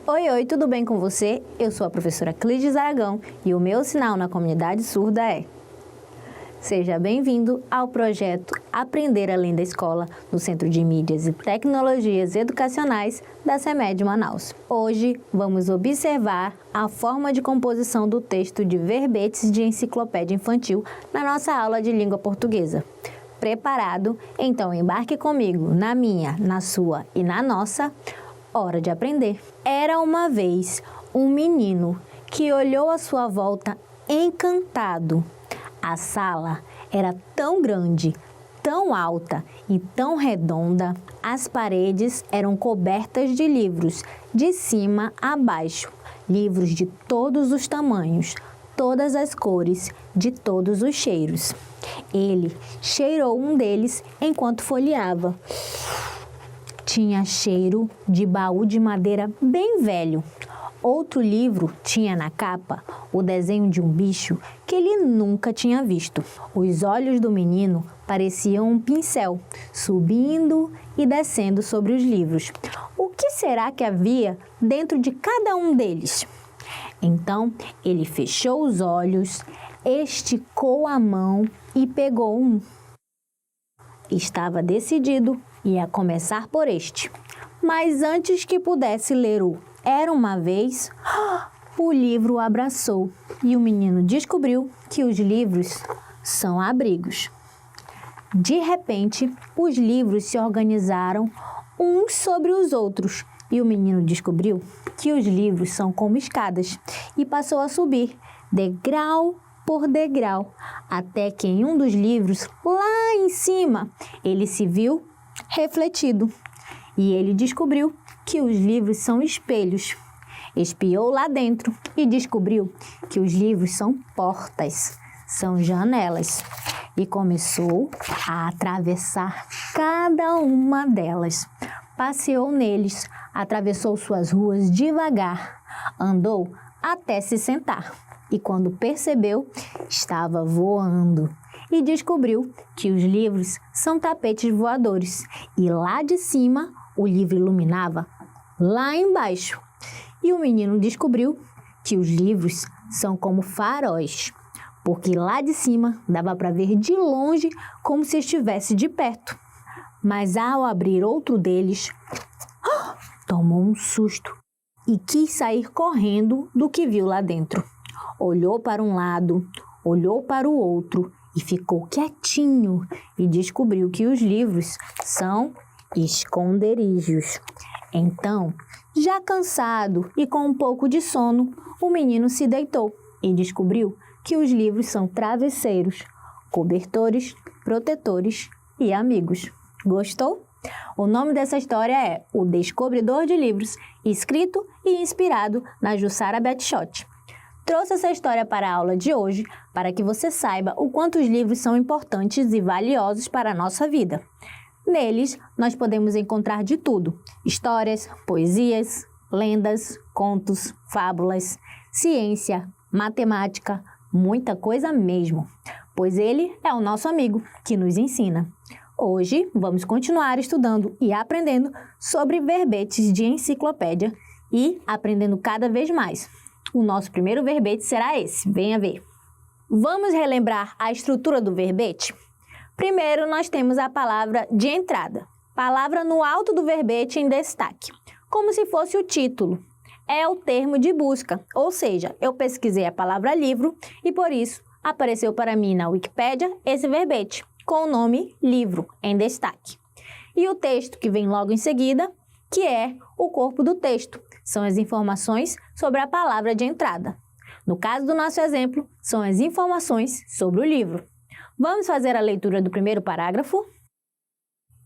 Oi, oi, tudo bem com você? Eu sou a professora Clides Aragão e o meu sinal na comunidade surda é: seja bem-vindo ao projeto Aprender Além da Escola, do Centro de Mídias e Tecnologias Educacionais da CEMED Manaus. Hoje vamos observar a forma de composição do texto de verbetes de enciclopédia infantil na nossa aula de língua portuguesa. Preparado? Então embarque comigo na minha, na sua e na nossa hora de aprender. Era uma vez um menino que olhou à sua volta encantado. A sala era tão grande, tão alta e tão redonda, as paredes eram cobertas de livros, de cima a baixo, livros de todos os tamanhos, todas as cores, de todos os cheiros. Ele cheirou um deles enquanto folheava. Tinha cheiro de baú de madeira bem velho. Outro livro tinha na capa o desenho de um bicho que ele nunca tinha visto. Os olhos do menino pareciam um pincel, subindo e descendo sobre os livros. O que será que havia dentro de cada um deles? Então, ele fechou os olhos, esticou a mão e pegou um. Estava decidido, ia começar por este. Mas antes que pudesse ler o Era uma Vez, o livro o abraçou e o menino descobriu que os livros são abrigos. De repente, os livros se organizaram uns sobre os outros e o menino descobriu que os livros são como escadas e passou a subir, degrau por degrau, até que em um dos livros, lá em cima, ele se viu refletido e ele descobriu que os livros são espelhos. Espiou lá dentro e descobriu que os livros são portas, são janelas, e começou a atravessar cada uma delas. Passeou neles, atravessou suas ruas devagar, andou até se sentar e quando percebeu, estava voando e descobriu que os livros são tapetes voadores e lá de cima o livro iluminava lá embaixo. E o menino descobriu que os livros são como faróis, porque lá de cima dava para ver de longe como se estivesse de perto. Mas ao abrir outro deles, tomou um susto e quis sair correndo do que viu lá dentro. Olhou para um lado, olhou para o outro e ficou quietinho e descobriu que os livros são esconderijos. Então, já cansado e com um pouco de sono, o menino se deitou e descobriu que os livros são travesseiros, cobertores, protetores e amigos. Gostou? O nome dessa história é O Descobridor de Livros, escrito e inspirado na Jussara Betshot. Trouxe essa história para a aula de hoje para que você saiba o quanto os livros são importantes e valiosos para a nossa vida. Neles, nós podemos encontrar de tudo: histórias, poesias, lendas, contos, fábulas, ciência, matemática, muita coisa mesmo, pois ele é o nosso amigo que nos ensina. Hoje, vamos continuar estudando e aprendendo sobre verbetes de enciclopédia e aprendendo cada vez mais. O nosso primeiro verbete será esse, venha ver. Vamos relembrar a estrutura do verbete? Primeiro, nós temos a palavra de entrada, palavra no alto do verbete em destaque, como se fosse o título. É o termo de busca, ou seja, eu pesquisei a palavra livro e por isso apareceu para mim na Wikipédia esse verbete, com o nome livro em destaque. E o texto que vem logo em seguida, que é o corpo do texto, são as informações sobre a palavra de entrada. No caso do nosso exemplo, são as informações sobre o livro. Vamos fazer a leitura do primeiro parágrafo?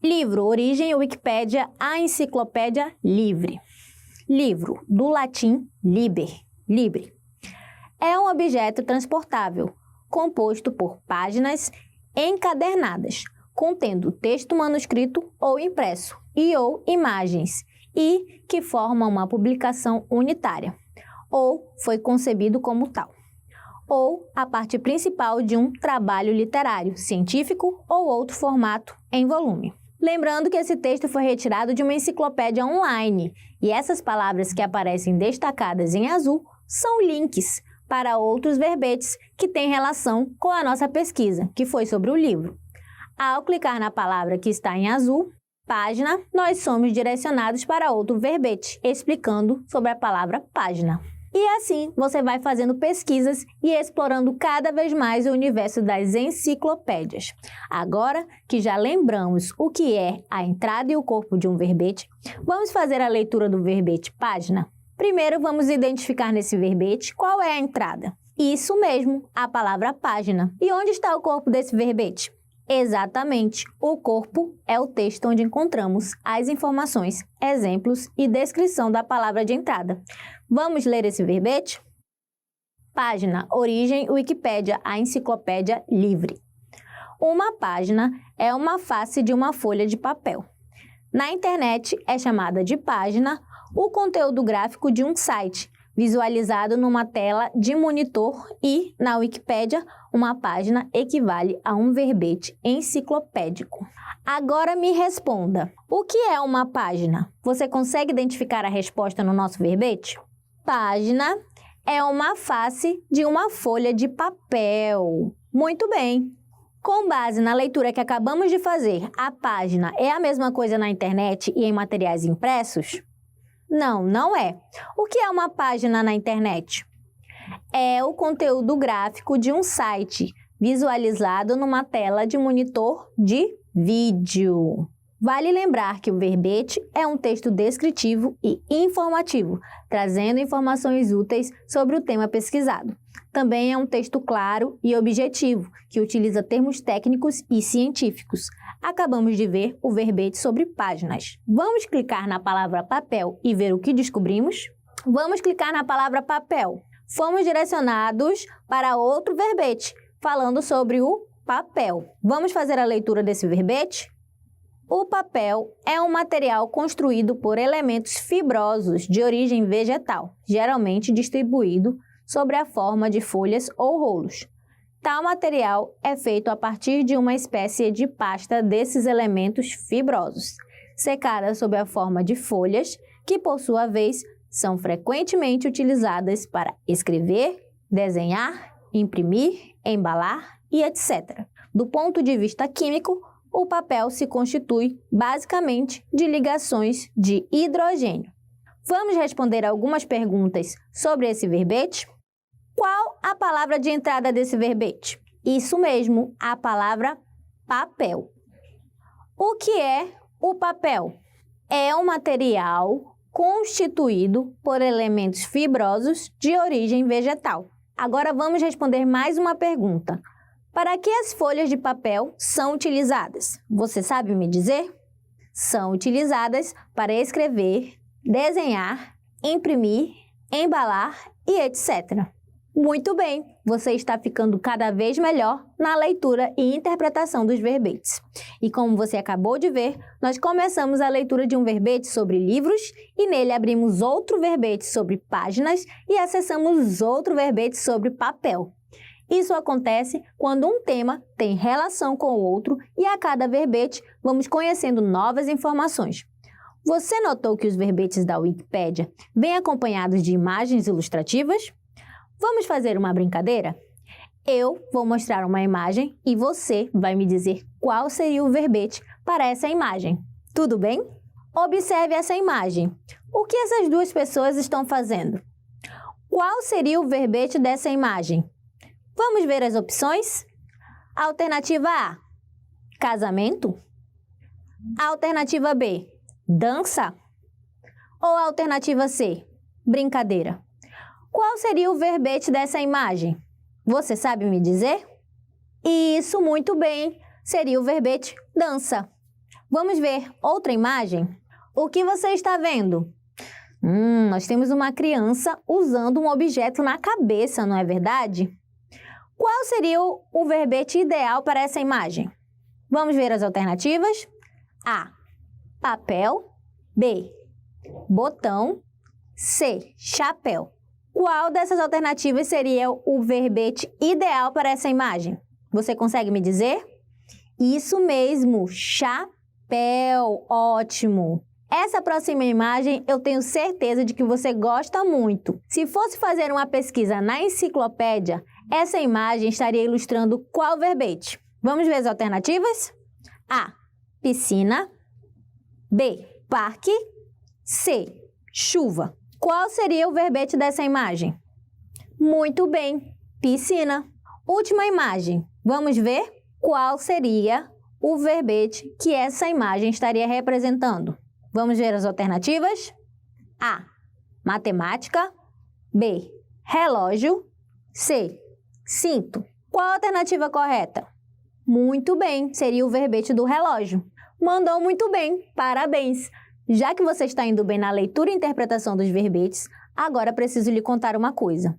Livro, origem Wikipédia, a enciclopédia livre. Livro, do latim liber, livre. É um objeto transportável, composto por páginas encadernadas, contendo texto manuscrito ou impresso e ou imagens, e que forma uma publicação unitária, ou foi concebido como tal, ou a parte principal de um trabalho literário, científico ou outro formato em volume. Lembrando que esse texto foi retirado de uma enciclopédia online E essas palavras que aparecem destacadas em azul são links para outros verbetes que têm relação com a nossa pesquisa, que foi sobre o livro. Ao clicar na palavra que está em azul, página, nós somos direcionados para outro verbete, explicando sobre a palavra página. E assim, você vai fazendo pesquisas e explorando cada vez mais o universo das enciclopédias. Agora que já lembramos o que é a entrada e o corpo de um verbete, vamos fazer a leitura do verbete página? Primeiro, vamos identificar nesse verbete qual é a entrada. Isso mesmo, a palavra página. E onde está o corpo desse verbete? Exatamente, o corpo é o texto onde encontramos as informações, exemplos e descrição da palavra de entrada. Vamos ler esse verbete? Página, origem, Wikipédia, a enciclopédia livre. Uma página é uma face de uma folha de papel. Na internet é chamada de página o conteúdo gráfico de um site, visualizado numa tela de monitor e, na Wikipédia, uma página equivale a um verbete enciclopédico. Agora me responda, o que é uma página? Você consegue identificar a resposta no nosso verbete? Página é uma face de uma folha de papel. Muito bem! Com base na leitura que acabamos de fazer, a página é a mesma coisa na internet e em materiais impressos? Não, não é. O que é uma página na internet? É o conteúdo gráfico de um site, visualizado numa tela de monitor de vídeo. Vale lembrar que o verbete é um texto descritivo e informativo, trazendo informações úteis sobre o tema pesquisado. Também é um texto claro e objetivo, que utiliza termos técnicos e científicos. Acabamos de ver o verbete sobre páginas. Vamos clicar na palavra papel e ver o que descobrimos? Vamos clicar na palavra papel. Fomos direcionados para outro verbete, falando sobre o papel. Vamos fazer a leitura desse verbete? O papel é um material construído por elementos fibrosos de origem vegetal, geralmente distribuído sobre a forma de folhas ou rolos. Tal material é feito a partir de uma espécie de pasta desses elementos fibrosos, secada sob a forma de folhas, que por sua vez são frequentemente utilizadas para escrever, desenhar, imprimir, embalar e etc. Do ponto de vista químico, o papel se constitui basicamente de ligações de hidrogênio. Vamos responder algumas perguntas sobre esse verbete? Qual a palavra de entrada desse verbete? Isso mesmo, a palavra papel. O que é o papel? É um material constituído por elementos fibrosos de origem vegetal. Agora vamos responder mais uma pergunta. Para que as folhas de papel são utilizadas? Você sabe me dizer? São utilizadas para escrever, desenhar, imprimir, embalar e etc. Muito bem, você está ficando cada vez melhor na leitura e interpretação dos verbetes. E como você acabou de ver, nós começamos a leitura de um verbete sobre livros e nele abrimos outro verbete sobre páginas e acessamos outro verbete sobre papel. Isso acontece quando um tema tem relação com o outro e a cada verbete vamos conhecendo novas informações. Você notou que os verbetes da Wikipédia vêm acompanhados de imagens ilustrativas? Vamos fazer uma brincadeira? Eu vou mostrar uma imagem e você vai me dizer qual seria o verbete para essa imagem. Tudo bem? Observe essa imagem. O que essas duas pessoas estão fazendo? Qual seria o verbete dessa imagem? Vamos ver as opções? Alternativa A, casamento. Alternativa B, dança. Ou alternativa C, brincadeira. Qual seria o verbete dessa imagem? Você sabe me dizer? Isso, muito bem, seria o verbete dança. Vamos ver outra imagem? O que você está vendo? Nós temos uma criança usando um objeto na cabeça, não é verdade? Qual seria o verbete ideal para essa imagem? Vamos ver as alternativas? A, papel. B, botão. C, chapéu. Qual dessas alternativas seria o verbete ideal para essa imagem? Você consegue me dizer? Isso mesmo, chapéu. Ótimo! Essa próxima imagem eu tenho certeza de que você gosta muito. Se fosse fazer uma pesquisa na enciclopédia, essa imagem estaria ilustrando qual verbete? Vamos ver as alternativas? A. Piscina. B. Parque. C. Chuva. Qual seria o verbete dessa imagem? Muito bem, piscina. Última imagem. Vamos ver qual seria o verbete que essa imagem estaria representando. Vamos ver as alternativas? A. Matemática. B. Relógio. C. Cinto. Qual a alternativa correta? Muito bem, seria o verbete do relógio. Mandou muito bem, parabéns! Já que você está indo bem na leitura e interpretação dos verbetes, agora preciso lhe contar uma coisa.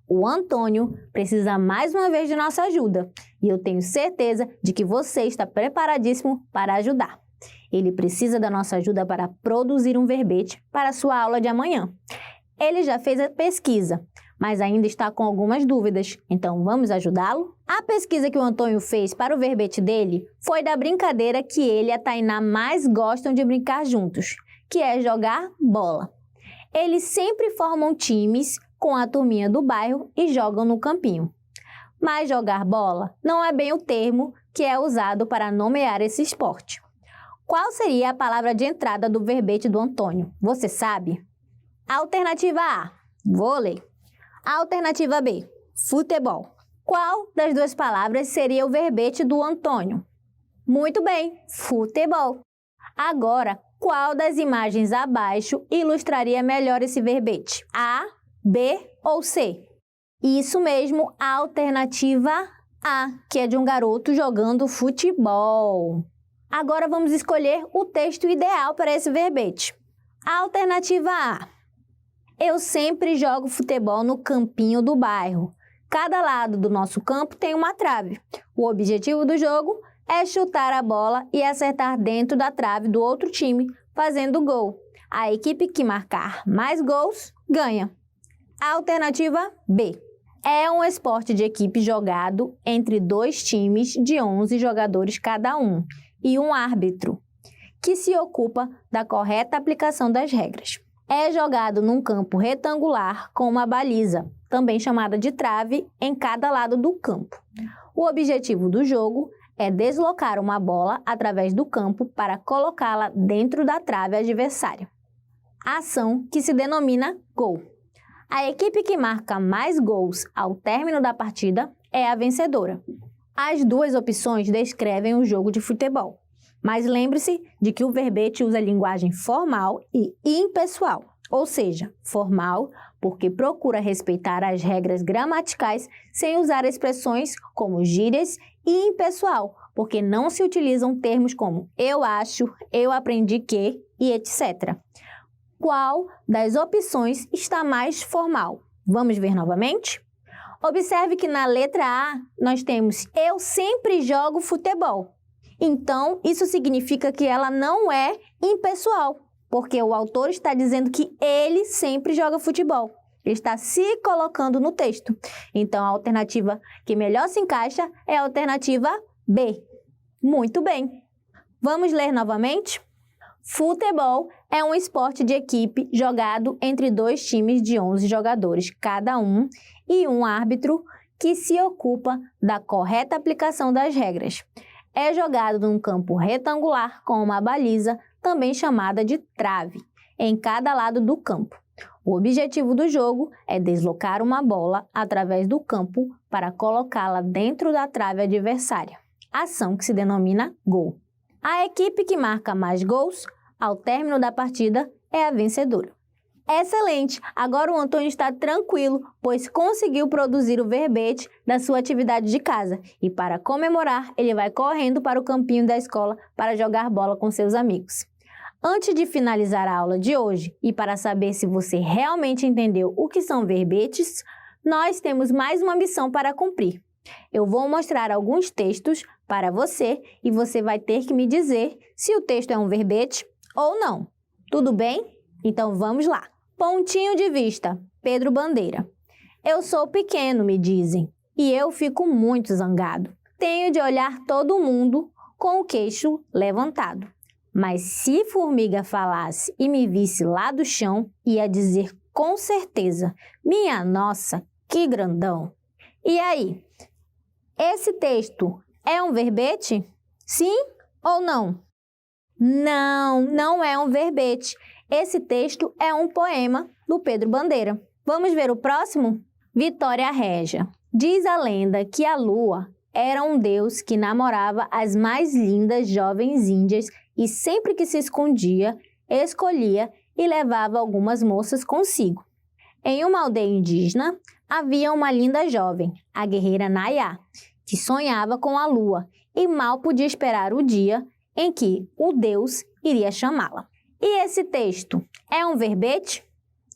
O Antônio precisa mais uma vez de nossa ajuda e eu tenho certeza de que você está preparadíssimo para ajudar. Ele precisa da nossa ajuda para produzir um verbete para a sua aula de amanhã. Ele já fez a pesquisa, mas ainda está com algumas dúvidas, então vamos ajudá-lo? A pesquisa que o Antônio fez para o verbete dele foi da brincadeira que ele e a Tainá mais gostam de brincar juntos, que é jogar bola. Eles sempre formam times com a turminha do bairro e jogam no campinho. Mas jogar bola não é bem o termo que é usado para nomear esse esporte. Qual seria a palavra de entrada do verbete do Antônio? Você sabe? Alternativa A, vôlei. Alternativa B, futebol. Qual das duas palavras seria o verbete do Antônio? Muito bem, futebol. Agora, qual das imagens abaixo ilustraria melhor esse verbete? A, B ou C? Isso mesmo, a alternativa A, que é de um garoto jogando futebol. Agora vamos escolher o texto ideal para esse verbete. A alternativa A. Eu sempre jogo futebol no campinho do bairro. Cada lado do nosso campo tem uma trave. O objetivo do jogo é chutar a bola e acertar dentro da trave do outro time, fazendo gol. A equipe que marcar mais gols ganha. A alternativa B. É um esporte de equipe jogado entre dois times de 11 jogadores cada um e um árbitro, que se ocupa da correta aplicação das regras. É jogado num campo retangular com uma baliza, também chamada de trave, em cada lado do campo. O objetivo do jogo é deslocar uma bola através do campo para colocá-la dentro da trave adversária. Ação que se denomina gol. A equipe que marca mais gols ao término da partida é a vencedora. As duas opções descrevem o jogo de futebol. Mas lembre-se de que o verbete usa linguagem formal e impessoal, ou seja, formal porque procura respeitar as regras gramaticais sem usar expressões como gírias, e impessoal porque não se utilizam termos como eu acho, eu aprendi que e etc. Qual das opções está mais formal? Vamos ver novamente? Observe que na letra A nós temos eu sempre jogo futebol. Então, isso significa que ela não é impessoal, porque o autor está dizendo que ele sempre joga futebol. Ele está se colocando no texto. Então, a alternativa que melhor se encaixa é a alternativa B. Muito bem. Vamos ler novamente? Futebol é um esporte de equipe jogado entre dois times de 11 jogadores cada um e um árbitro que se ocupa da correta aplicação das regras. É jogado num campo retangular com uma baliza, também chamada de trave, em cada lado do campo. O objetivo do jogo é deslocar uma bola através do campo para colocá-la dentro da trave adversária, ação que se denomina gol. A equipe que marca mais gols ao término da partida é a vencedora. Excelente! Agora o Antônio está tranquilo, pois conseguiu produzir o verbete da sua atividade de casa e para comemorar, ele vai correndo para o campinho da escola para jogar bola com seus amigos. Antes de finalizar a aula de hoje e para saber se você realmente entendeu o que são verbetes, nós temos mais uma missão para cumprir. Eu vou mostrar alguns textos para você e você vai ter que me dizer se o texto é um verbete ou não. Tudo bem? Então vamos lá. Pontinho de vista, Pedro Bandeira. Eu sou pequeno, me dizem, e eu fico muito zangado. Tenho de olhar todo mundo com o queixo levantado. Mas se formiga falasse e me visse lá do chão, ia dizer com certeza: minha nossa, que grandão! E aí, esse texto é um verbete? Sim ou não? Não, não é um verbete. Esse texto é um poema do Pedro Bandeira. Vamos ver o próximo? Vitória Régia. Diz a lenda que a lua era um deus que namorava as mais lindas jovens índias e sempre que se escondia, escolhia e levava algumas moças consigo. Em uma aldeia indígena, havia uma linda jovem, a guerreira Nayá, que sonhava com a lua e mal podia esperar o dia em que o deus iria chamá-la. E esse texto é um verbete?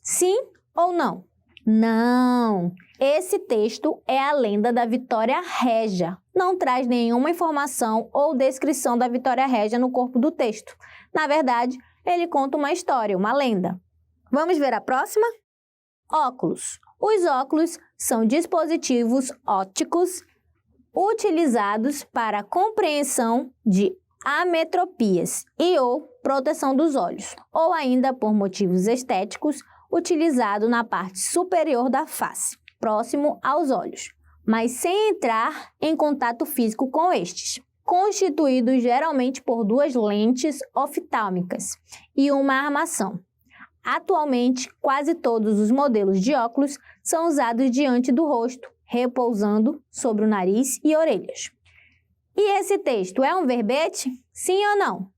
Sim ou não? Não! Esse texto é a lenda da Vitória Régia. Não traz nenhuma informação ou descrição da Vitória Régia no corpo do texto. Na verdade, ele conta uma história, uma lenda. Vamos ver a próxima? Óculos. Os óculos são dispositivos ópticos utilizados para a compreensão de ametropias e ou proteção dos olhos, ou ainda por motivos estéticos, utilizado na parte superior da face, próximo aos olhos, mas sem entrar em contato físico com estes, constituídos geralmente por duas lentes oftálmicas e uma armação. Atualmente, quase todos os modelos de óculos são usados diante do rosto, repousando sobre o nariz e orelhas. E esse texto é um verbete? Sim ou não?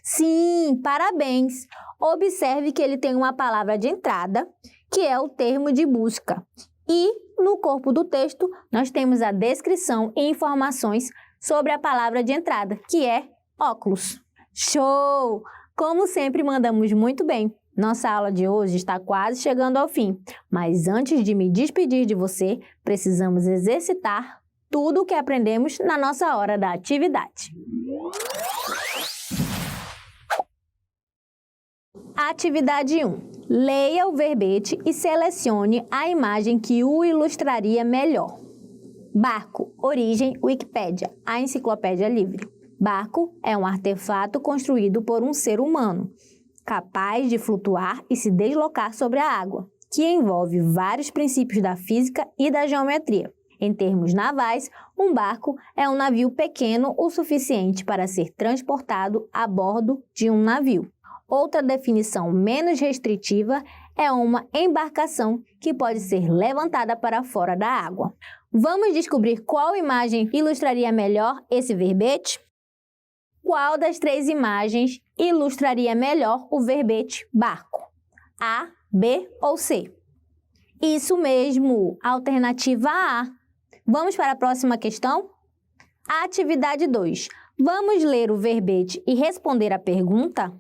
Sim, parabéns! Observe que ele tem uma palavra de entrada, que é o termo de busca. E no corpo do texto, nós temos a descrição e informações sobre a palavra de entrada, que é óculos. Show! Como sempre, mandamos muito bem. Nossa aula de hoje está quase chegando ao fim, mas antes de me despedir de você, precisamos exercitar tudo o que aprendemos na nossa hora da atividade. Atividade 1. Leia o verbete e selecione a imagem que o ilustraria melhor. Barco, origem Wikipédia, a enciclopédia livre. Barco é um artefato construído por um ser humano, capaz de flutuar e se deslocar sobre a água, que envolve vários princípios da física e da geometria. Em termos navais, um barco é um navio pequeno o suficiente para ser transportado a bordo de um navio. Outra definição menos restritiva é uma embarcação que pode ser levantada para fora da água. Vamos descobrir qual imagem ilustraria melhor esse verbete? Qual das três imagens ilustraria melhor o verbete barco? A, B ou C? Isso mesmo, alternativa A. Vamos para a próxima questão? Atividade 2. Vamos ler o verbete e responder a pergunta?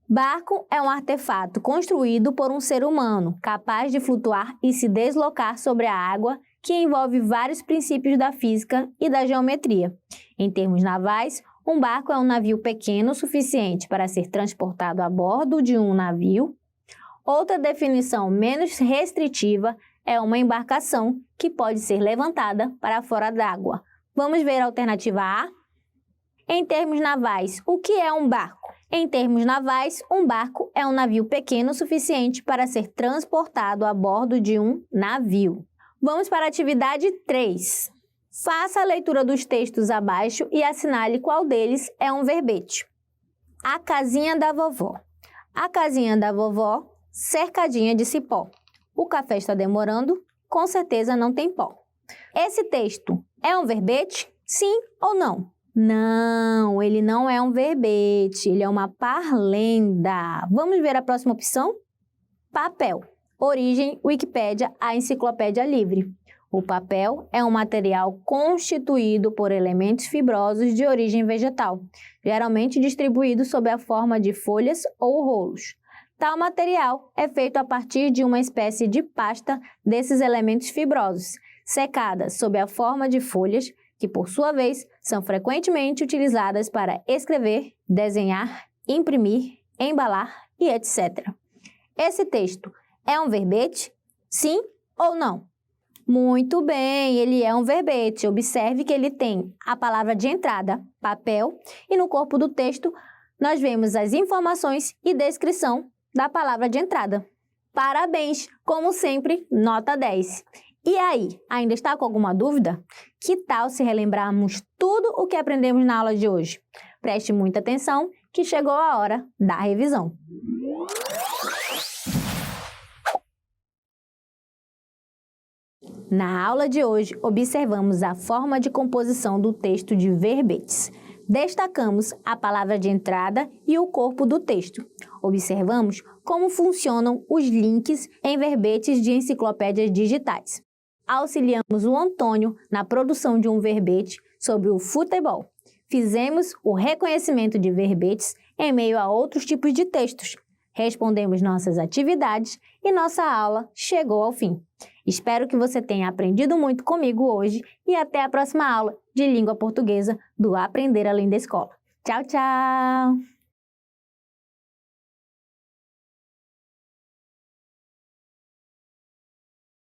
Barco é um artefato construído por um ser humano, capaz de flutuar e se deslocar sobre a água, que envolve vários princípios da física e da geometria. Em termos navais, um barco é um navio pequeno o suficiente para ser transportado a bordo de um navio. Outra definição menos restritiva é uma embarcação que pode ser levantada para fora d'água. Vamos ver a alternativa A? Em termos navais, o que é um barco? Em termos navais, um barco é um navio pequeno o suficiente para ser transportado a bordo de um navio. Vamos para a atividade 3. Faça a leitura dos textos abaixo e assinale qual deles é um verbete. A casinha da vovó. A casinha da vovó, cercadinha de cipó. O café está demorando, com certeza não tem pó. Esse texto é um verbete? Sim ou não? Não, ele não é um verbete, ele é uma parlenda. Vamos ver a próxima opção? Papel. Origem Wikipédia, a enciclopédia livre. O papel é um material constituído por elementos fibrosos de origem vegetal, geralmente distribuído sob a forma de folhas ou rolos. Tal material é feito a partir de uma espécie de pasta desses elementos fibrosos, secada sob a forma de folhas, que por sua vez são frequentemente utilizadas para escrever, desenhar, imprimir, embalar e etc. Esse texto é um verbete? Sim ou não? Muito bem, ele é um verbete. Observe que ele tem a palavra de entrada, papel, e no corpo do texto nós vemos as informações e descrição da palavra de entrada. Parabéns! Como sempre, nota 10. E aí, ainda está com alguma dúvida? Que tal se relembrarmos tudo o que aprendemos na aula de hoje? Preste muita atenção que chegou a hora da revisão. Na aula de hoje, observamos a forma de composição do texto de verbetes. Destacamos a palavra de entrada e o corpo do texto. Observamos como funcionam os links em verbetes de enciclopédias digitais. Auxiliamos o Antônio na produção de um verbete sobre o futebol. Fizemos o reconhecimento de verbetes em meio a outros tipos de textos. Respondemos nossas atividades e nossa aula chegou ao fim. Espero que você tenha aprendido muito comigo hoje e até a próxima aula de língua portuguesa do Aprender Além da Escola. Tchau, tchau!